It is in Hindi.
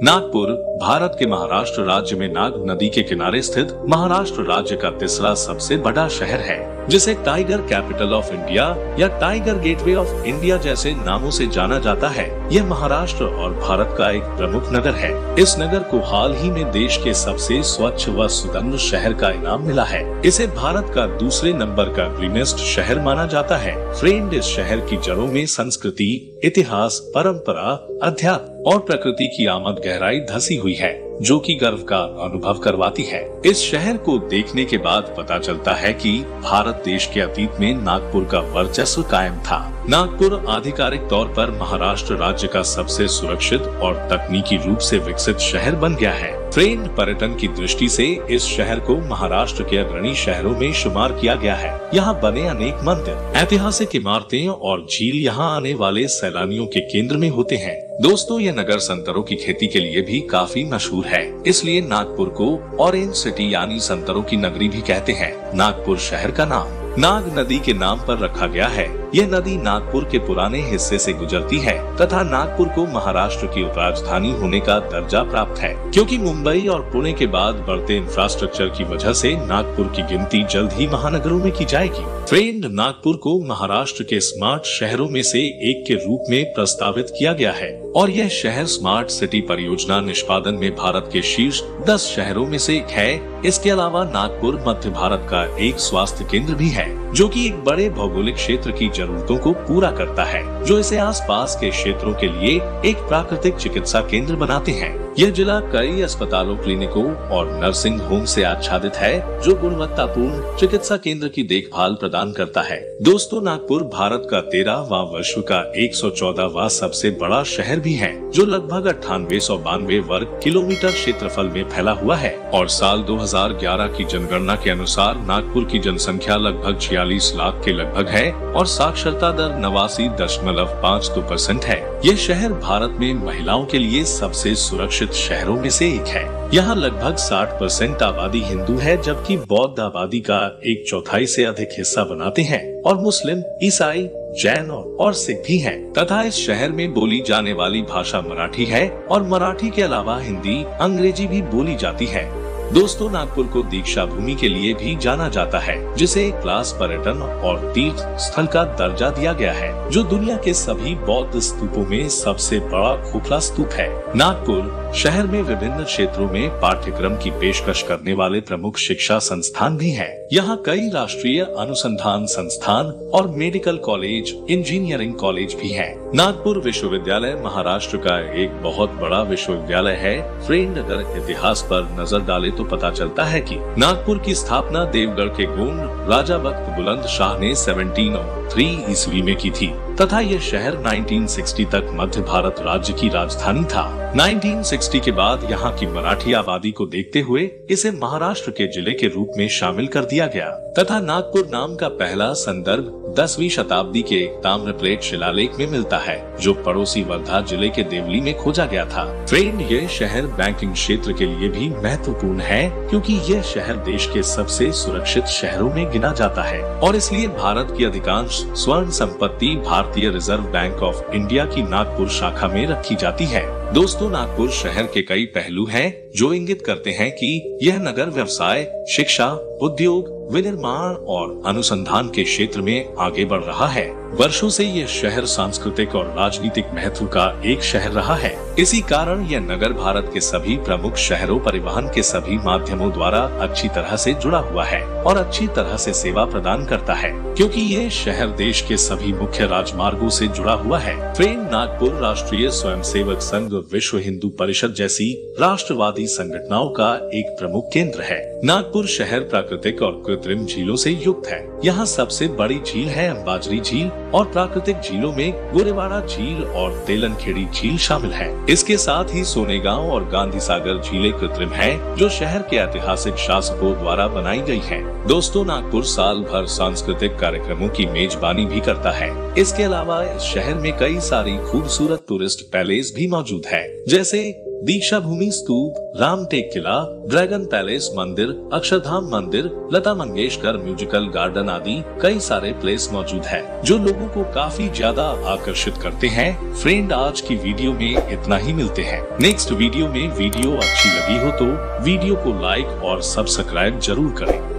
नागपुर भारत के महाराष्ट्र राज्य में नाग नदी के किनारे स्थित महाराष्ट्र राज्य का तीसरा सबसे बड़ा शहर है, जिसे टाइगर कैपिटल ऑफ इंडिया या टाइगर गेटवे ऑफ इंडिया जैसे नामों से जाना जाता है। यह महाराष्ट्र और भारत का एक प्रमुख नगर है। इस नगर को हाल ही में देश के सबसे स्वच्छ व सुंदर शहर का इनाम मिला है। इसे भारत का दूसरे नंबर का ग्रीनेस्ट शहर माना जाता है। फ्रेंड, इस शहर की जड़ों में संस्कृति, इतिहास, परंपरा, अध्यात्म और प्रकृति की आमद गहराई धसी हुई है, जो कि गर्व का अनुभव करवाती है। इस शहर को देखने के बाद पता चलता है कि भारत देश के अतीत में नागपुर का वर्चस्व कायम था। नागपुर आधिकारिक तौर पर महाराष्ट्र राज्य का सबसे सुरक्षित और तकनीकी रूप से विकसित शहर बन गया है। फ्रेंड, पर्यटन की दृष्टि से इस शहर को महाराष्ट्र के अग्रणी शहरों में शुमार किया गया है। यहाँ बने अनेक मंदिर, ऐतिहासिक इमारतें और झील यहाँ आने वाले सैलानियों के केंद्र में होते हैं। दोस्तों, यह नगर संतरों की खेती के लिए भी काफी मशहूर है, इसलिए नागपुर को ऑरेंज सिटी यानी संतरों की नगरी भी कहते हैं। नागपुर शहर का नाम नाग नदी के नाम पर रखा गया है। यह नदी नागपुर के पुराने हिस्से से गुजरती है तथा नागपुर को महाराष्ट्र की उपराजधानी होने का दर्जा प्राप्त है, क्योंकि मुंबई और पुणे के बाद बढ़ते इंफ्रास्ट्रक्चर की वजह से नागपुर की गिनती जल्द ही महानगरों में की जाएगी। फ्रेंड, नागपुर को महाराष्ट्र के स्मार्ट शहरों में से एक के रूप में प्रस्तावित किया गया है और यह शहर स्मार्ट सिटी परियोजना निष्पादन में भारत के शीर्ष 10 शहरों में से एक है। इसके अलावा नागपुर मध्य भारत का एक स्वास्थ्य केंद्र भी है, जो कि एक बड़े भौगोलिक क्षेत्र की जरूरतों को पूरा करता है, जो इसे आसपास के क्षेत्रों के लिए एक प्राकृतिक चिकित्सा केंद्र बनाते हैं। यह जिला कई अस्पतालों, क्लिनिकों और नर्सिंग होम से आच्छादित है, जो गुणवत्तापूर्ण चिकित्सा केंद्र की देखभाल प्रदान करता है। दोस्तों, नागपुर भारत का 13वां, विश्व का 114वां सबसे बड़ा शहर भी है, जो लगभग 9892 वर्ग किलोमीटर क्षेत्रफल में फैला हुआ है और साल 2011 की जनगणना के अनुसार नागपुर की जनसंख्या लगभग 46 लाख के लगभग है और साक्षरता दर 89.52% है। यह शहर भारत में महिलाओं के लिए सबसे सुरक्षित शहरों में से एक है। यहाँ लगभग 60% आबादी हिंदू है, जबकि बौद्ध आबादी का 1/4 से अधिक हिस्सा बनाते हैं और मुस्लिम, ईसाई, जैन और सिख भी हैं। तथा इस शहर में बोली जाने वाली भाषा मराठी है और मराठी के अलावा हिंदी, अंग्रेजी भी बोली जाती है। दोस्तों, नागपुर को दीक्षा भूमि के लिए भी जाना जाता है, जिसे एक क्लास पर्यटन और तीर्थ स्थल का दर्जा दिया गया है, जो दुनिया के सभी बौद्ध स्तूपों में सबसे बड़ा खोखला स्तूप है। नागपुर शहर में विभिन्न क्षेत्रों में पाठ्यक्रम की पेशकश करने वाले प्रमुख शिक्षा संस्थान भी हैं। यहाँ कई राष्ट्रीय अनुसंधान संस्थान और मेडिकल कॉलेज, इंजीनियरिंग कॉलेज भी हैं। नागपुर विश्वविद्यालय महाराष्ट्र का एक बहुत बड़ा विश्वविद्यालय है। फ्रेंड, अगर इतिहास पर नजर डाले तो पता चलता है कि नागपुर की स्थापना देवगढ़ के गोंड राजा बख्त बुलंद शाह ने 1703 ईस्वी में की थी तथा यह शहर 1960 तक मध्य भारत राज्य की राजधानी था। 1960 के बाद यहाँ की मराठी आबादी को देखते हुए इसे महाराष्ट्र के जिले के रूप में शामिल कर दिया गया तथा नागपुर नाम का पहला संदर्भ 10वीं शताब्दी के ताम्रप्लेट शिलालेख में मिलता है, जो पड़ोसी वर्धा जिले के देवली में खोजा गया था। फ्रेंड, ये शहर बैंकिंग क्षेत्र के लिए भी महत्वपूर्ण है, क्योंकि यह शहर देश के सबसे सुरक्षित शहरों में गिना जाता है और इसलिए भारत की अधिकांश स्वर्ण संपत्ति भारतीय रिजर्व बैंक ऑफ इंडिया की नागपुर शाखा में रखी जाती है। दोस्तों, नागपुर शहर के कई पहलू हैं जो इंगित करते हैं कि यह नगर व्यवसाय, शिक्षा, उद्योग, विनिर्माण और अनुसंधान के क्षेत्र में आगे बढ़ रहा है। वर्षों से यह शहर सांस्कृतिक और राजनीतिक महत्व का एक शहर रहा है। इसी कारण यह नगर भारत के सभी प्रमुख शहरों, परिवहन के सभी माध्यमों द्वारा अच्छी तरह से जुड़ा हुआ है और अच्छी तरह से सेवा प्रदान करता है, क्योंकि यह शहर देश के सभी मुख्य राजमार्गों से जुड़ा हुआ है। फ्रेंड, नागपुर राष्ट्रीय स्वयंसेवक संघ, विश्व हिंदू परिषद जैसी राष्ट्रवादी संगठनों का एक प्रमुख केंद्र है। नागपुर शहर प्राकृतिक और कृत्रिम झीलों से युक्त है। यहाँ सबसे बड़ी झील है अंबाजरी झील और प्राकृतिक झीलों में गोरेवाड़ा झील और तेलनखेड़ी झील शामिल है। इसके साथ ही सोनेगांव और गांधी सागर झीलें कृत्रिम हैं, जो शहर के ऐतिहासिक शासकों द्वारा बनाई गई हैं। दोस्तों, नागपुर साल भर सांस्कृतिक कार्यक्रमों की मेजबानी भी करता है। इसके अलावा इस शहर में कई सारी खूबसूरत टूरिस्ट पैलेस भी मौजूद है, जैसे दीक्षा भूमि स्तूप, रामटेक किला, ड्रैगन पैलेस मंदिर, अक्षरधाम मंदिर, लता मंगेशकर म्यूजिकल गार्डन आदि कई सारे प्लेस मौजूद है जो लोगों को काफी ज्यादा आकर्षित करते हैं। फ्रेंड, आज की वीडियो में इतना ही, मिलते हैं नेक्स्ट वीडियो में। वीडियो अच्छी लगी हो तो वीडियो को लाइक और सब्सक्राइब जरूर करें।